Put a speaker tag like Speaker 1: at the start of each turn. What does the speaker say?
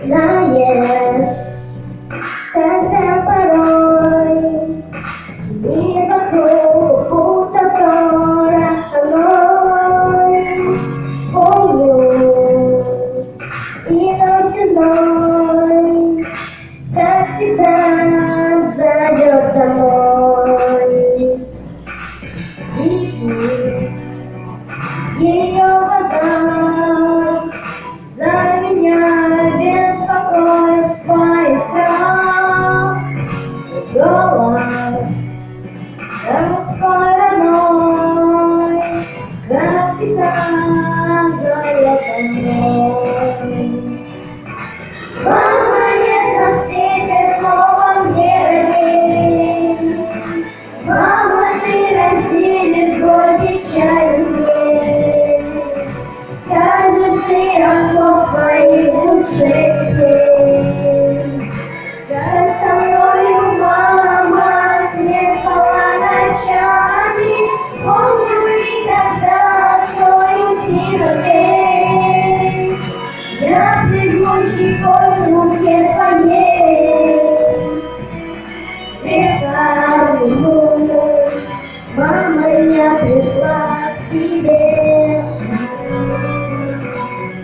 Speaker 1: Знаешь, когда порой мир вокруг будто вдоль со мной. Помню, и ночью мной, как всегда, зовет домой. Вижу ее глаза, за меня беспокойство и страх. Голос такой родной, как всегда, зовет домой. Мама, нет на свете слова мне родней. Мама, ты разделишь горький чай мне. Скажешь и о слов твоих душе теперь. Как со мною, мама, не спала ночами. Помню и когда твою темноте я бегущий по руке твоей. Светлую, мама, я пришла к тебе.